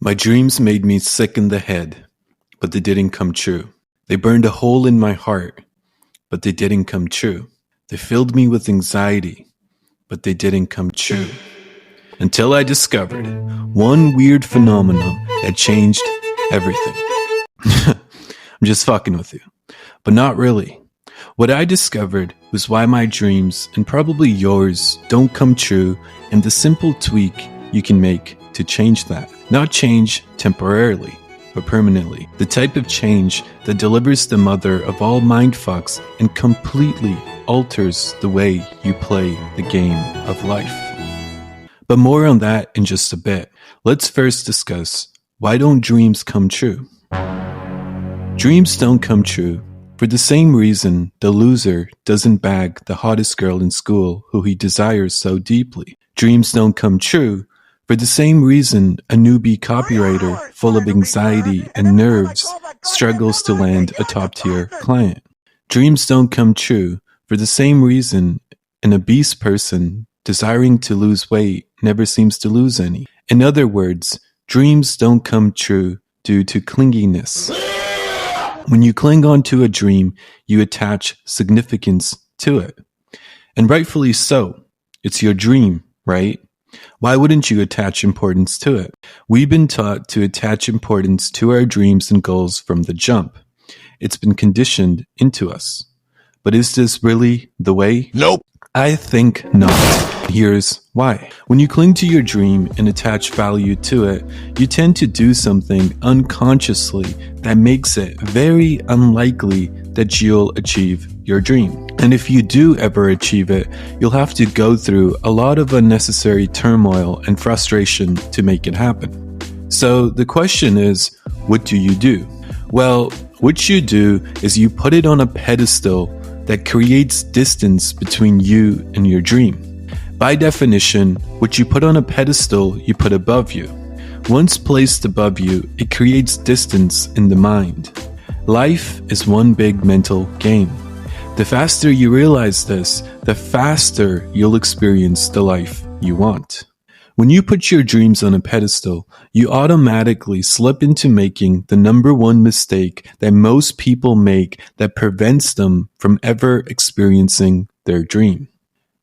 My dreams made me sick in the head, but they didn't come true. They burned a hole in my heart, but they didn't come true. They filled me with anxiety, but they didn't come true. Until I discovered one weird phenomenon that changed everything. I'm just fucking with you, but not really. What I discovered was why my dreams, and probably yours, don't come true, and the simple tweak you can make to change that. Not change temporarily, but permanently. The type of change that delivers the mother of all mindfucks and completely alters the way you play the game of life. But more on that in just a bit. Let's first discuss, why don't dreams come true? Dreams don't come true for the same reason the loser doesn't bag the hottest girl in school who he desires so deeply. Dreams don't come true for the same reason a newbie copywriter full of anxiety and nerves struggles to land a top-tier client. Dreams don't come true for the same reason an obese person desiring to lose weight never seems to lose any. In other words, dreams don't come true due to clinginess. When you cling on to a dream, you attach significance to it. And rightfully so. It's your dream, right? Why wouldn't you attach importance to it? We've been taught to attach importance to our dreams and goals from the jump. It's been conditioned into us. But is this really the way? Nope. I think not. Here's why. When you cling to your dream and attach value to it, you tend to do something unconsciously that makes it very unlikely that you'll achieve your dream. And if you do ever achieve it, you'll have to go through a lot of unnecessary turmoil and frustration to make it happen. So the question is, what do you do? Well, what you do is you put it on a pedestal that creates distance between you and your dream. By definition, what you put on a pedestal, you put above you. Once placed above you, it creates distance in the mind. Life is one big mental game. The faster you realize this, the faster you'll experience the life you want. When you put your dreams on a pedestal, you automatically slip into making the number one mistake that most people make that prevents them from ever experiencing their dream.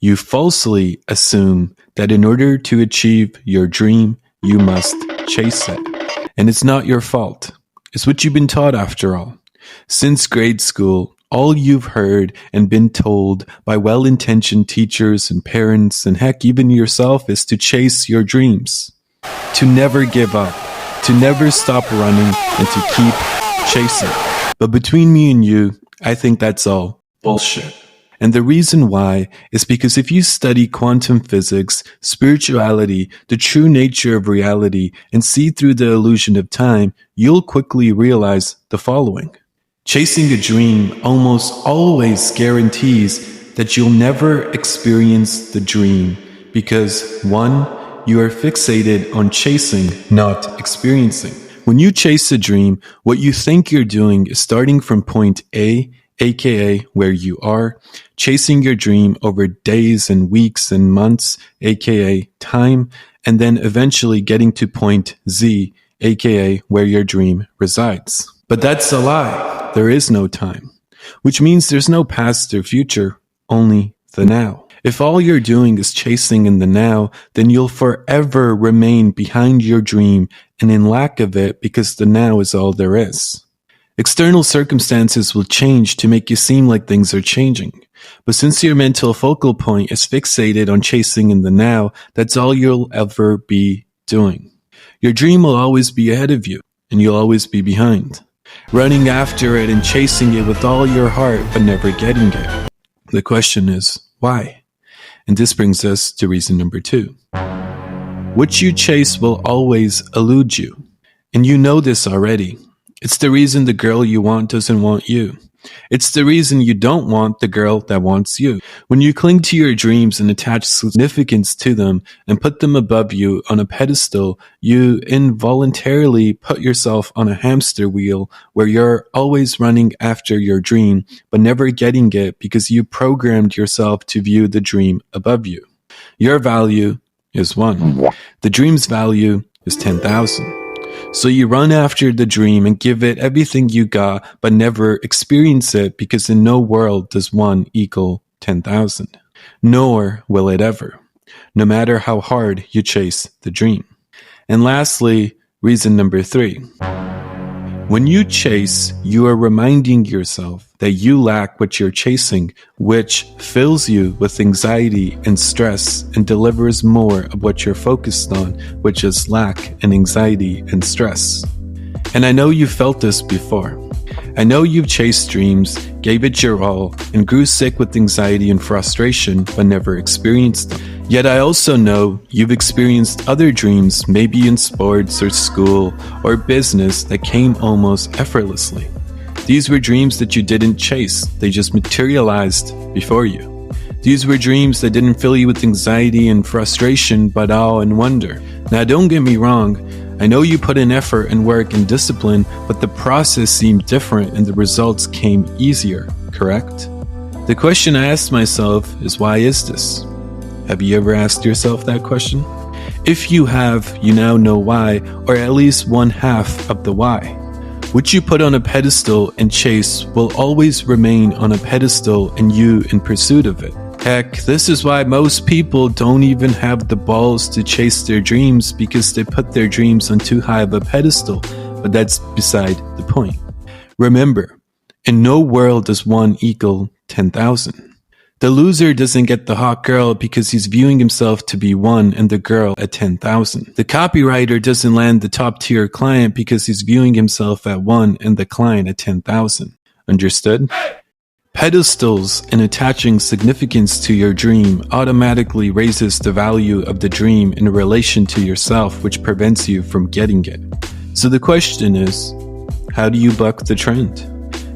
You falsely assume that in order to achieve your dream, you must chase it. And it's not your fault. It's what you've been taught after all. Since grade school, all you've heard and been told by well-intentioned teachers and parents and heck, even yourself, is to chase your dreams. To never give up. To never stop running and to keep chasing. But between me and you, I think that's all bullshit. And the reason why is because if you study quantum physics, spirituality, the true nature of reality, and see through the illusion of time, you'll quickly realize the following. Chasing a dream almost always guarantees that you'll never experience the dream because, one, you are fixated on chasing, not experiencing. When you chase a dream, what you think you're doing is starting from point A, aka where you are, chasing your dream over days and weeks and months, aka time, and then eventually getting to point Z, aka where your dream resides. But that's a lie. There is no time, which means there's no past or future, only the now. If all you're doing is chasing in the now, then you'll forever remain behind your dream and in lack of it because the now is all there is. External circumstances will change to make you seem like things are changing. But since your mental focal point is fixated on chasing in the now, that's all you'll ever be doing. Your dream will always be ahead of you, and you'll always be behind. Running after it and chasing it with all your heart, but never getting it. The question is, why? And this brings us to reason number 2. What you chase will always elude you. And you know this already. It's the reason the girl you want doesn't want you. It's the reason you don't want the girl that wants you. When you cling to your dreams and attach significance to them and put them above you on a pedestal, you involuntarily put yourself on a hamster wheel where you're always running after your dream, but never getting it because you programmed yourself to view the dream above you. Your value is 1. The dream's value is 10,000. So you run after the dream and give it everything you got, but never experience it because in no world does 1 equal 10,000. Nor will it ever, no matter how hard you chase the dream. And lastly, reason number 3. When you chase, you are reminding yourself that you lack what you're chasing, which fills you with anxiety and stress and delivers more of what you're focused on, which is lack and anxiety and stress. And I know you felt this before. I know you've chased dreams, gave it your all, and grew sick with anxiety and frustration, but never experienced them. Yet I also know you've experienced other dreams, maybe in sports or school or business, that came almost effortlessly. These were dreams that you didn't chase, they just materialized before you. These were dreams that didn't fill you with anxiety and frustration, but awe and wonder. Now don't get me wrong, I know you put in effort and work and discipline, but the process seemed different and the results came easier, correct? The question I asked myself is, why is this? Have you ever asked yourself that question? If you have, you now know why, or at least one half of the why. What you put on a pedestal and chase will always remain on a pedestal and you in pursuit of it. Heck, this is why most people don't even have the balls to chase their dreams, because they put their dreams on too high of a pedestal, but that's beside the point. Remember, in no world does 1 equal 10,000. The loser doesn't get the hot girl because he's viewing himself to be 1 and the girl at 10,000. The copywriter doesn't land the top tier client because he's viewing himself at 1 and the client at 10,000. Understood? Pedestals and attaching significance to your dream automatically raises the value of the dream in relation to yourself, which prevents you from getting it. So the question is, how do you buck the trend?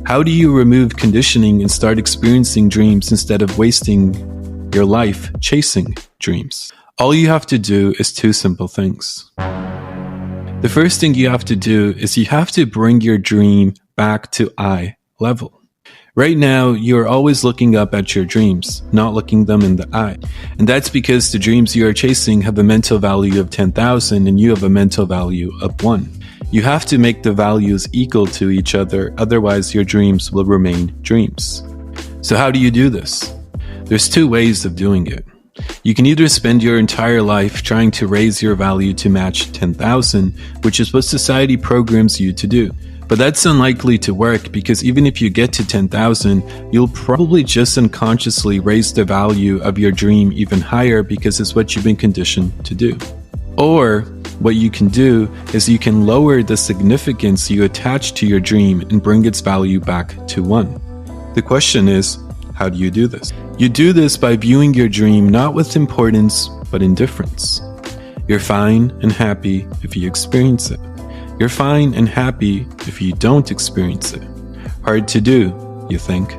How do you remove conditioning and start experiencing dreams instead of wasting your life chasing dreams? All you have to do is 2 simple things. The first thing you have to do is you have to bring your dream back to eye level. Right now, you're always looking up at your dreams, not looking them in the eye. And that's because the dreams you are chasing have a mental value of 10,000 and you have a mental value of 1. You have to make the values equal to each other, otherwise your dreams will remain dreams. So how do you do this? There's 2 ways of doing it. You can either spend your entire life trying to raise your value to match 10,000, which is what society programs you to do. But that's unlikely to work because even if you get to 10,000, you'll probably just unconsciously raise the value of your dream even higher because it's what you've been conditioned to do. Or what you can do is you can lower the significance you attach to your dream and bring its value back to 1. The question is, how do you do this? You do this by viewing your dream not with importance, but indifference. You're fine and happy if you experience it. You're fine and happy if you don't experience it. Hard to do, you think?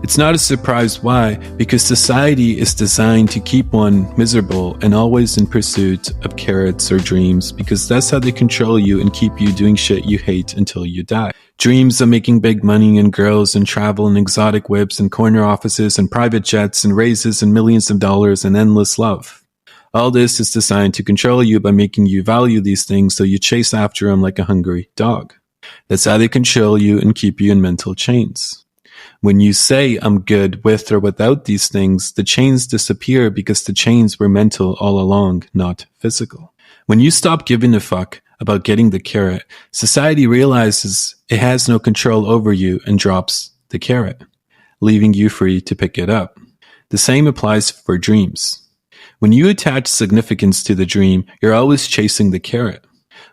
It's not a surprise why, because society is designed to keep one miserable and always in pursuit of carrots or dreams, because that's how they control you and keep you doing shit you hate until you die. Dreams of making big money and girls and travel and exotic whips and corner offices and private jets and raises and millions of dollars and endless love. All this is designed to control you by making you value these things so you chase after them like a hungry dog. That's how they control you and keep you in mental chains. When you say, I'm good with or without these things, the chains disappear because the chains were mental all along, not physical. When you stop giving a fuck about getting the carrot, society realizes it has no control over you and drops the carrot, leaving you free to pick it up. The same applies for dreams. When you attach significance to the dream, you're always chasing the carrot.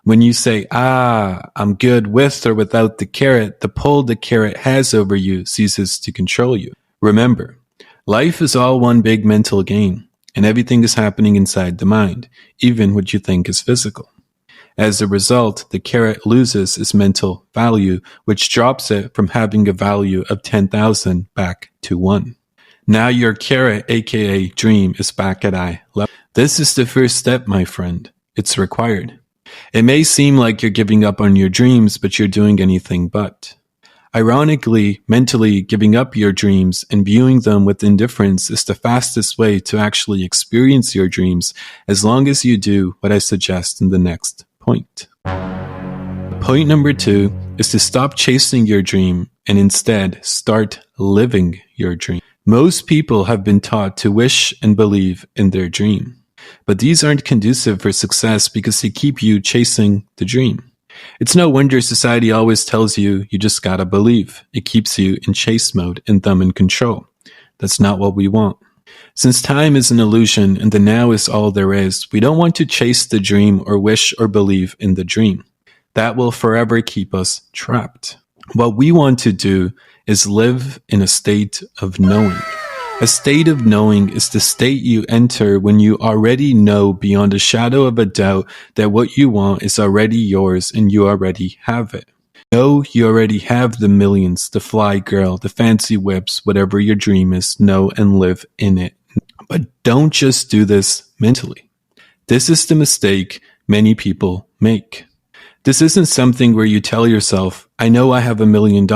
When you say, I'm good with or without the carrot, the pull the carrot has over you ceases to control you. Remember, life is all one big mental game, and everything is happening inside the mind, even what you think is physical. As a result, the carrot loses its mental value, which drops it from having a value of 10,000 back to 1. Now your carrot, aka dream, is back at eye level. This is the first step, my friend. It's required. It may seem like you're giving up on your dreams, but you're doing anything but. Ironically, mentally giving up your dreams and viewing them with indifference is the fastest way to actually experience your dreams, as long as you do what I suggest in the next point. Point number 2 is to stop chasing your dream and instead start living your dream. Most people have been taught to wish and believe in their dream, but these aren't conducive for success because they keep you chasing the dream. It's no wonder society always tells you just gotta believe. It keeps you in chase mode and them in control. That's not what we want. Since time is an illusion and the now is all there is, we don't want to chase the dream or wish or believe in the dream. That will forever keep us trapped. What we want to do is live in a state of knowing. A state of knowing is the state you enter when you already know beyond a shadow of a doubt that what you want is already yours and you already have it. Know you already have the millions, the fly girl, the fancy whips, whatever your dream is, know and live in it. But don't just do this mentally. This is the mistake many people make. This isn't something where you tell yourself, I know I have $1 million,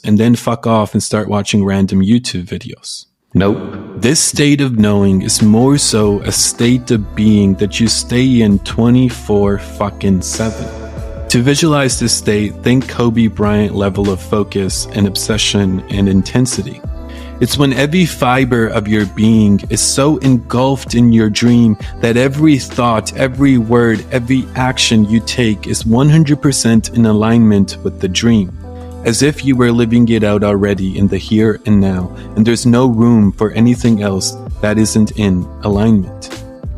and then fuck off and start watching random YouTube videos. Nope. This state of knowing is more so a state of being that you stay in 24/7. To visualize this state, think Kobe Bryant level of focus and obsession and intensity. It's when every fiber of your being is so engulfed in your dream that every thought, every word, every action you take is 100% in alignment with the dream, as if you were living it out already in the here and now, and there's no room for anything else that isn't in alignment.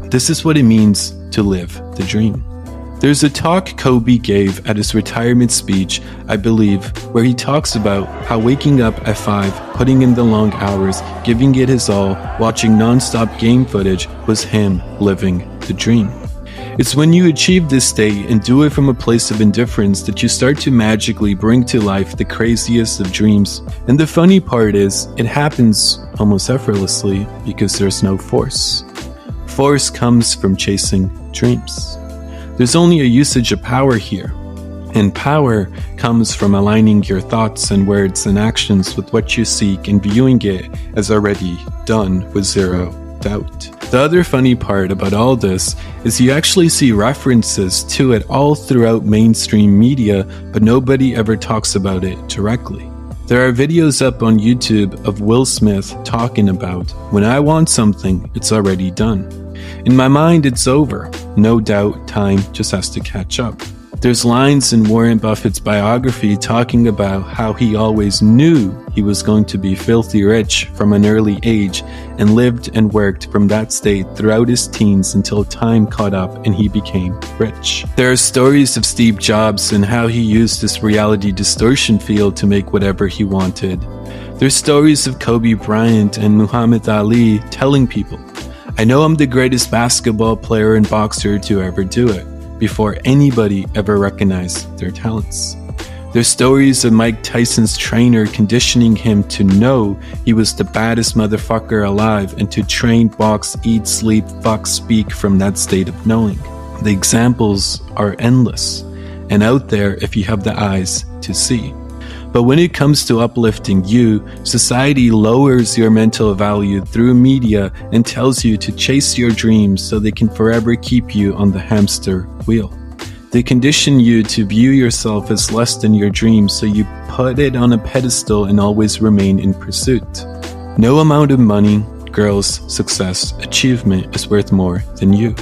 This is what it means to live the dream. There's a talk Kobe gave at his retirement speech, I believe, where he talks about how waking up at 5, putting in the long hours, giving it his all, watching non-stop game footage was him living the dream. It's when you achieve this state and do it from a place of indifference that you start to magically bring to life the craziest of dreams. And the funny part is, it happens almost effortlessly because there's no force. Force comes from chasing dreams. There's only a usage of power here. And power comes from aligning your thoughts and words and actions with what you seek and viewing it as already done with zero doubt. The other funny part about all this is you actually see references to it all throughout mainstream media, but nobody ever talks about it directly. There are videos up on YouTube of Will Smith talking about, when I want something, it's already done. In my mind, it's over. No doubt, time just has to catch up. There's lines in Warren Buffett's biography talking about how he always knew he was going to be filthy rich from an early age and lived and worked from that state throughout his teens until time caught up and he became rich. There are stories of Steve Jobs and how he used this reality distortion field to make whatever he wanted. There's stories of Kobe Bryant and Muhammad Ali telling people, I know I'm the greatest basketball player and boxer to ever do it, before anybody ever recognized their talents. There's stories of Mike Tyson's trainer conditioning him to know he was the baddest motherfucker alive and to train, box, eat, sleep, fuck, speak from that state of knowing. The examples are endless and out there if you have the eyes to see. But when it comes to uplifting you, society lowers your mental value through media and tells you to chase your dreams so they can forever keep you on the hamster wheel. They condition you to view yourself as less than your dreams, so you put it on a pedestal and always remain in pursuit. No amount of money, girls, success, achievement is worth more than you.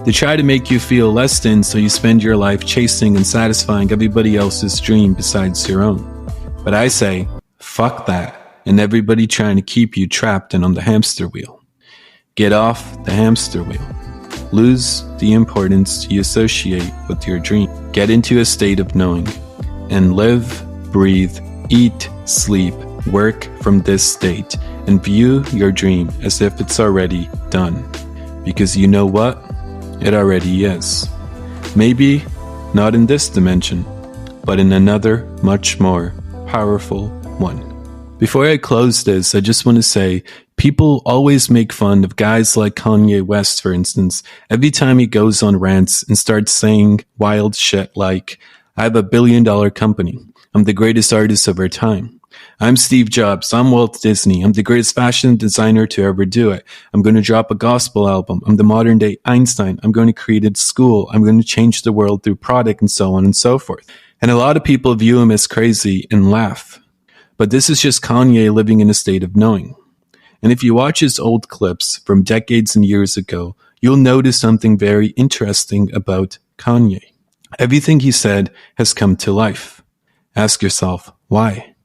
They try to make you feel less than, so you spend your life chasing and satisfying everybody else's dream besides your own. But I say, fuck that, and everybody trying to keep you trapped and on the hamster wheel. Get off the hamster wheel. Lose the importance you associate with your dream. Get into a state of knowing, and live, breathe, eat, sleep, work from this state, and view your dream as if it's already done. Because you know what? It already is. Maybe not in this dimension, but in another much more powerful one. Before I close this, I just want to say, people always make fun of guys like Kanye West, for instance, every time he goes on rants and starts saying wild shit like, I have $1 billion company. I'm the greatest artist of our time. I'm Steve Jobs. I'm Walt Disney. I'm the greatest fashion designer to ever do it. I'm going to drop a gospel album. I'm the modern day Einstein. I'm going to create a school. I'm going to change the world through product and so on and so forth. And a lot of people view him as crazy and laugh. But this is just Kanye living in a state of knowing. And if you watch his old clips from decades and years ago, you'll notice something very interesting about Kanye. Everything he said has come to life. Ask yourself, why?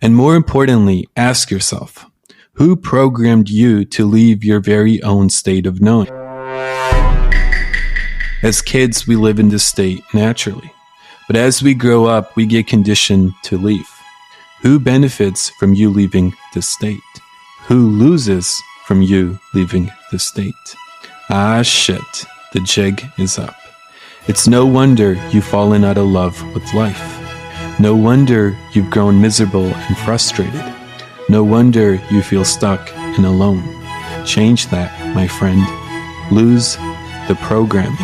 And more importantly, ask yourself, who programmed you to leave your very own state of knowing? As kids, we live in this state naturally. But as we grow up, we get conditioned to leave. Who benefits from you leaving this state? Who loses from you leaving this state? Ah, shit. The jig is up. It's no wonder you've fallen out of love with life. No wonder you've grown miserable and frustrated. No wonder you feel stuck and alone. Change that, my friend. Lose the programming.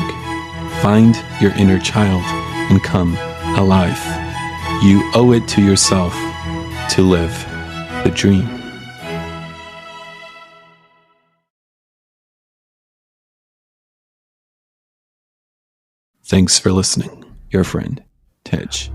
Find your inner child and come alive. You owe it to yourself to live the dream. Thanks for listening. Your friend, Tej.